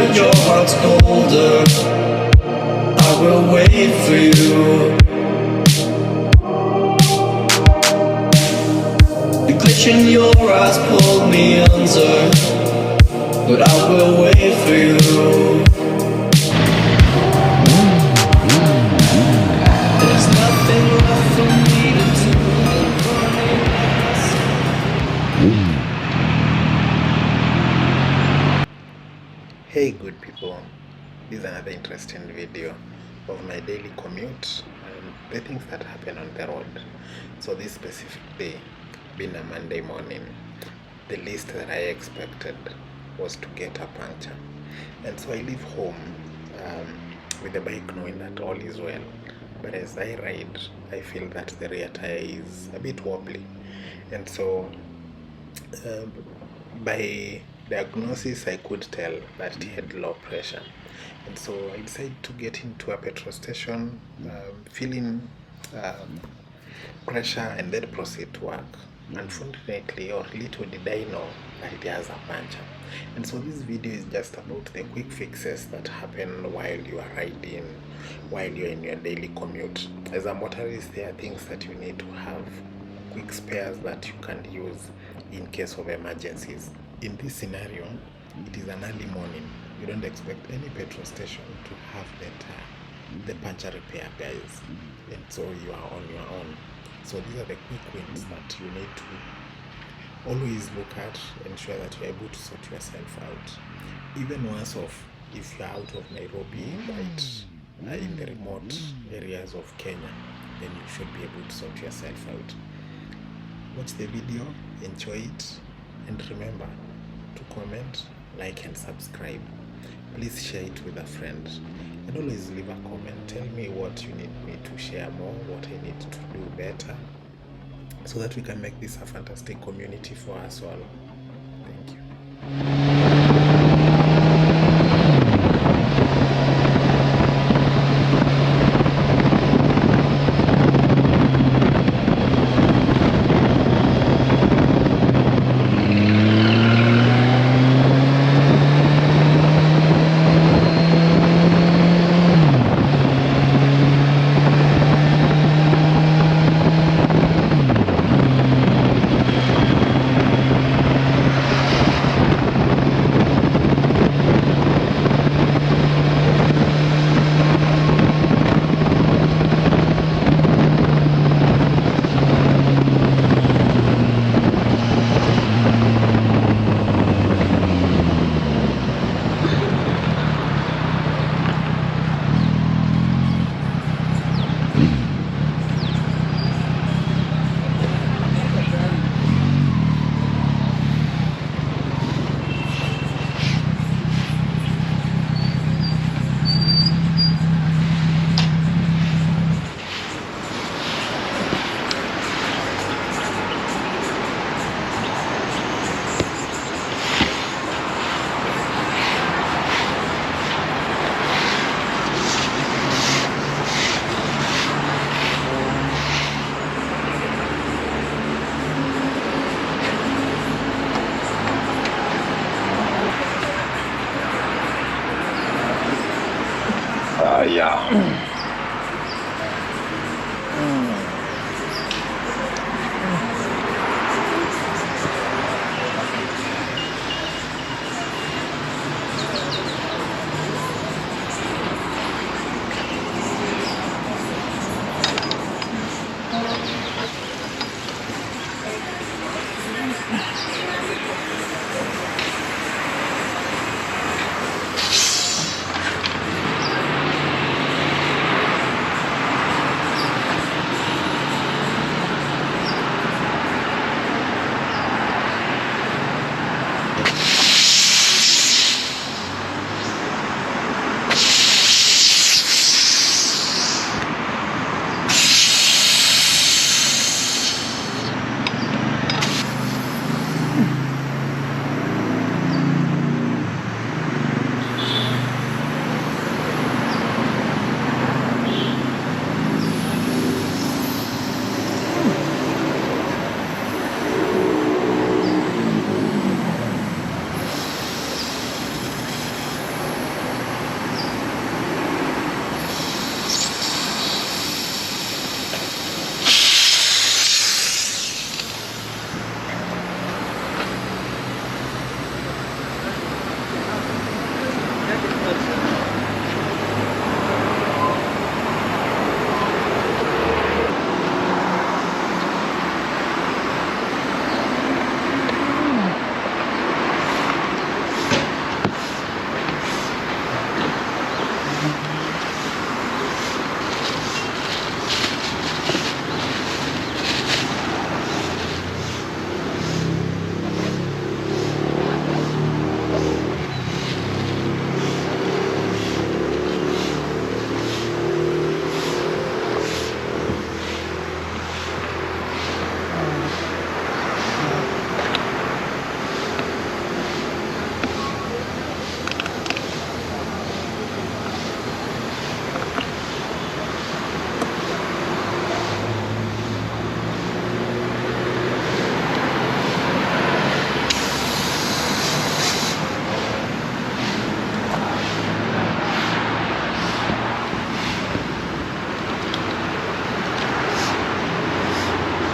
when your heart's colder, I will wait for you. The glitch in your eyes pulled me under, but I will wait for you. There's nothing left for me to do but running past. Hey good people, this is another interesting video of my daily commute and the things that happen on the road. So this specific day, being a Monday morning, the least that I expected was to get a puncture. And so I leave home with the bike knowing that all is well. But as I ride, I feel that the rear tire is a bit wobbly. And so by diagnosis, I could tell that it had low pressure. And so I decided to get into a petrol station, feeling pressure, and then proceed to work. Unfortunately, or little did I know that it has a puncture. And so this video is just about the quick fixes that happen while you are riding, while you're in your daily commute. As a motorist, there are things that you need to have, quick spares that you can use in case of emergencies. In this scenario, it is an early morning. You don't expect any petrol station to have the puncture repair guys, and so you are on your own. So these are the quick wins that you need to always look at, ensure that you're able to sort yourself out. Even worse off, if you're out of Nairobi, right, in the remote areas of Kenya, then you should be able to sort yourself out. Watch the video, enjoy it, and remember to comment, like, and subscribe. Please share it with a friend, and always leave a comment. Tell me what you need me to share more, what I need to do better, so that we can make this a fantastic community for us all. Thank you. Yeah.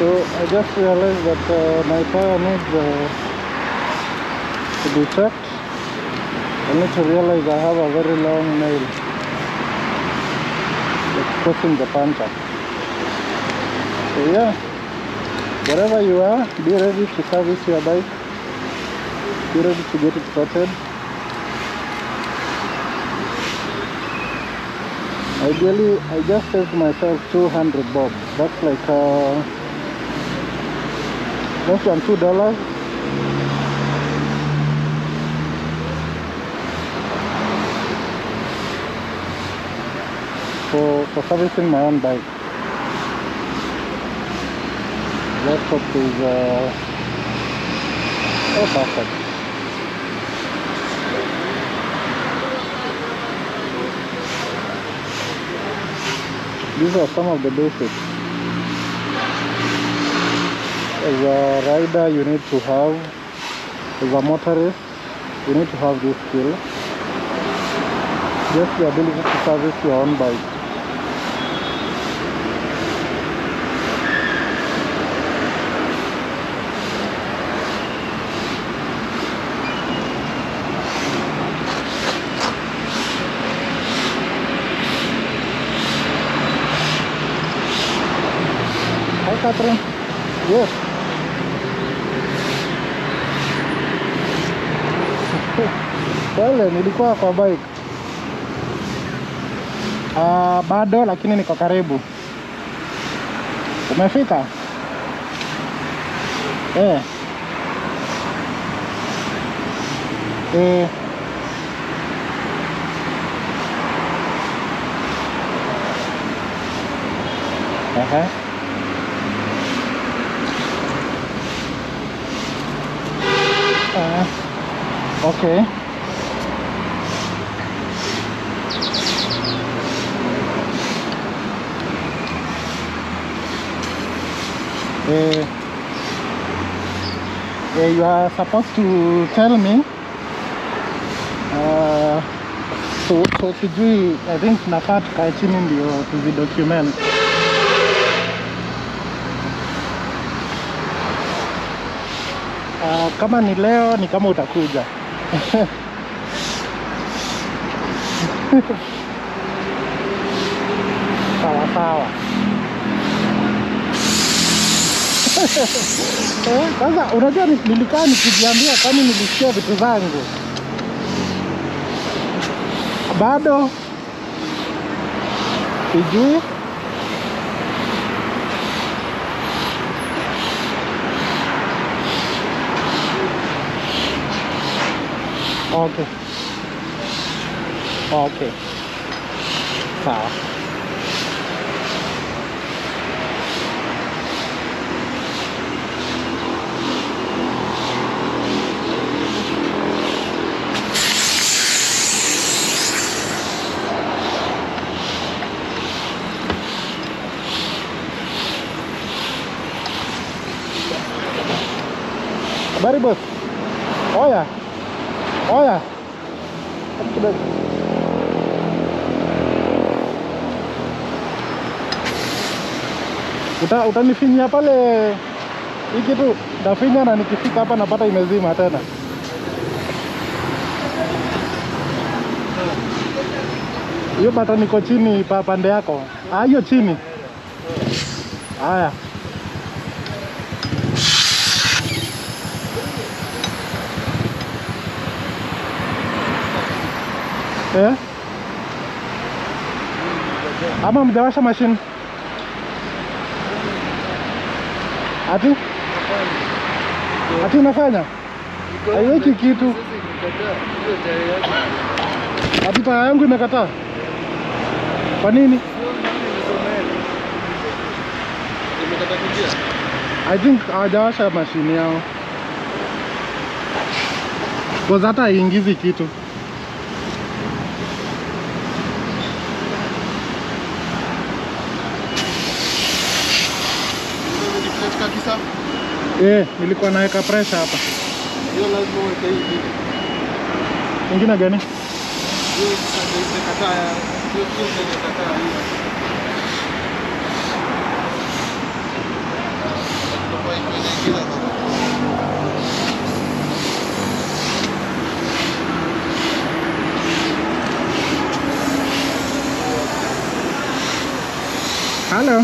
So I just realized that my tire needs to be checked. I need to realize I have a very long nail that's causing the puncture. So yeah, wherever you are, be ready to service your bike. Be ready to get it sorted. Ideally, I just saved myself 200 bob. That's like less than $2. For servicing my own bike. Laptop is oh, perfect. These are some of the basics. As a rider, you need to have, as a motorist, you need to have this skill. Just the ability to service your own bike. Hi Catherine. Yes. Pole, nilikuwa kwa bike. Bado lakini niko karibu. Umefika? Okay. You are supposed to tell me. So sijui, I think nafaa tukae chini ndio tuvidocument. Kama ni leo ni kama utakuja. Sawa sawa. Sasa unajua nilikaa nikijiambia kwani nilisikia vitu zangu. Bado sijui. Okay. Okay. Sawa. Habari bos. Oya. Oya. Utanifinyia pale hii kitu, nafinya na nikifika hapa napata imezima tena. Hiyo bata niko chini pande yako. Hiyo chini. Haya. Ama mjawasha machine? Ati unafanya? Haiweki kitu. Ati taa yangu imekataa. Kwa nini? I think hawajawasha machine yao. Kwa hata haingizi kitu. Nilikuwa naweka pressure hapa. Hiyo lazima uweke hivi. Ingine gani? Hiyo imekataa. Hiyo imekataa hiyo. Hello.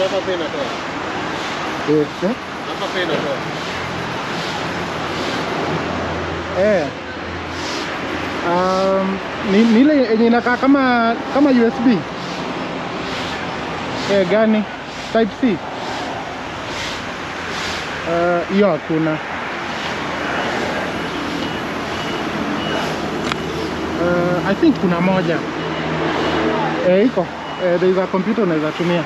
Apa pena tu? Yes. Apa pena tu? Ni ile yenye inakaa kama USB. Gani? Type C. Hiyo hakuna. I think kuna moja. Iko. There is a computer unaweza tumia.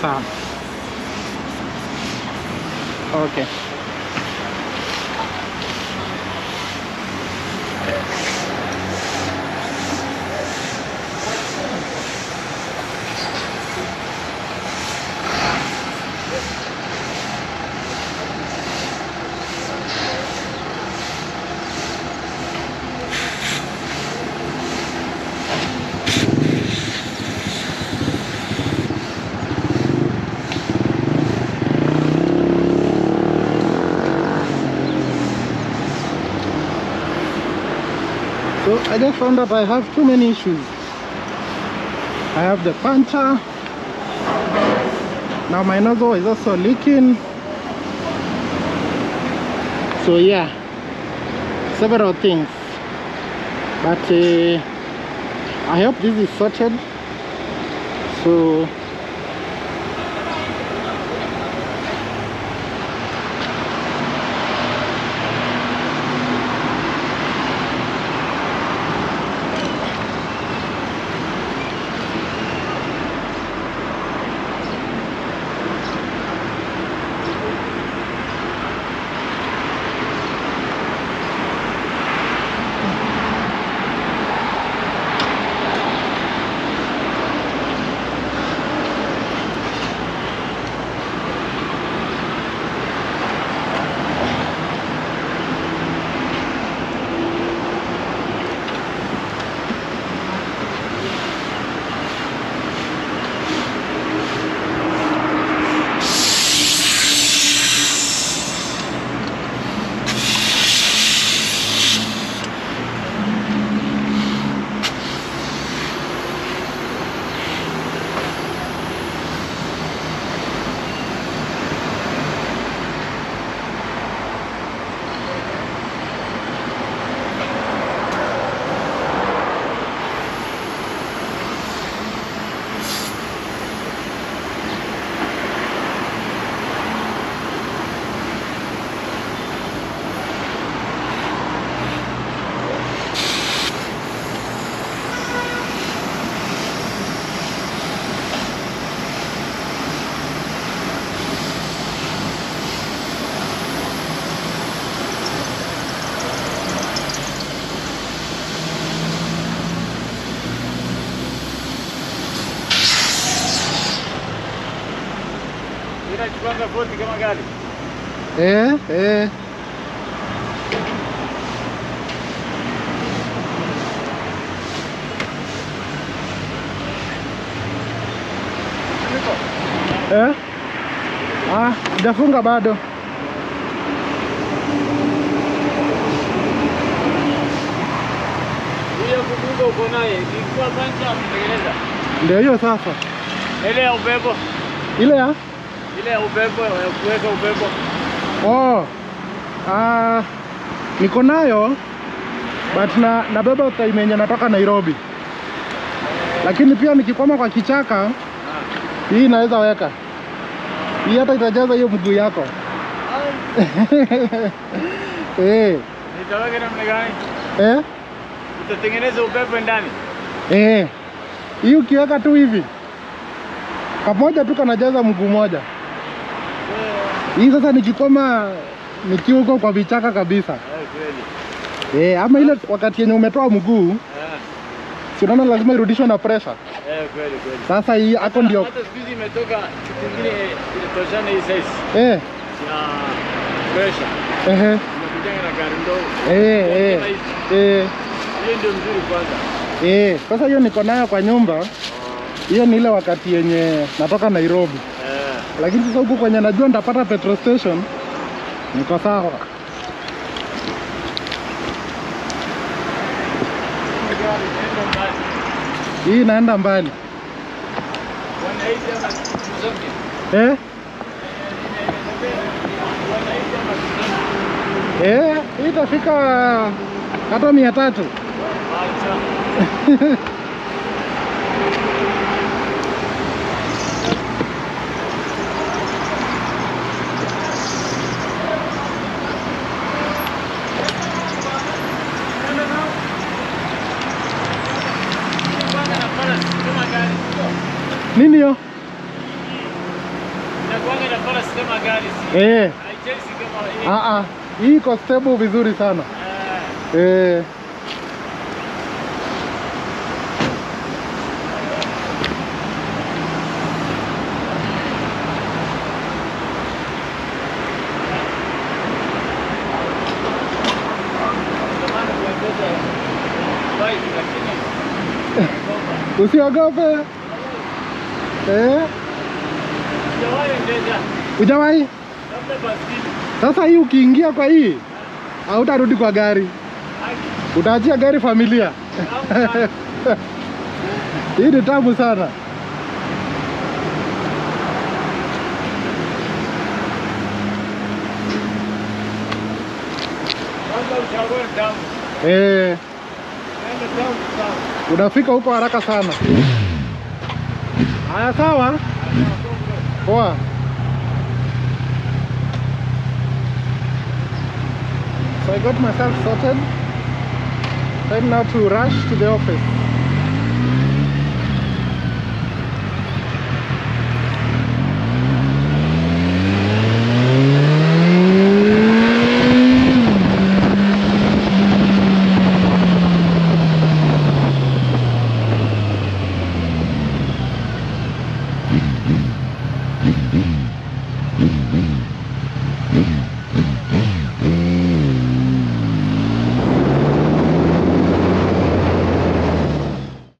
Sawa. Okay. So I just found that I have too many issues. I have the puncture. Now my nozzle is also leaking. So yeah, several things. But I hope this is sorted. So Inachukua voti kama gari. Sijafunga bado. Hiyo kufunga uko naye, ilikuwa kwanza mtengeneza. Ndio hiyo sasa. Ile ya upepo. Ile ya? Ile ya upepo, ya kuweka upepo. Niko nayo but nabeba time yenye natoka Nairobi. Lakini pia nikikwama kwa kichaka hii naweza weka. Hii hata itajaza hiyo mguu yako. Nitaweka namna gani? Utatengeneza upepo ndani? Hii ukiweka tu hivi. Kamoja tu kanajaza mguu moja. Hii sasa nikikoma nikiwa huko kwa vichaka kabisa. Kweli. Ama ile wakati yenye umetoa mguu. Si unaona lazima irudishwe na pressure. Kweli. Sasa hii hapo ndio. Hata siku hizi imetoka kitu kingine inatoshana hii size. Ya pressure. Sasa hiyo niko nayo kwa nyumba. Hiyo ni ile wakati yenye natoka Nairobi. Lakini sasa huku kwenye najua nitapata petrol station, niko sawa. Hii inaenda mbali. Hii itafika hata 300. Nini hiyo? Hii iko stable vizuri sana. Usiogope. Hujawahi? Sasa hii ukiingia kwa hii hautarudi kwa gari. Utaachia gari familia. Hii ni tamu sana. Unafika huko haraka sana. Haya, sawa. Poa. So I got myself sorted. Time now to rush to the office. Mm-hmm.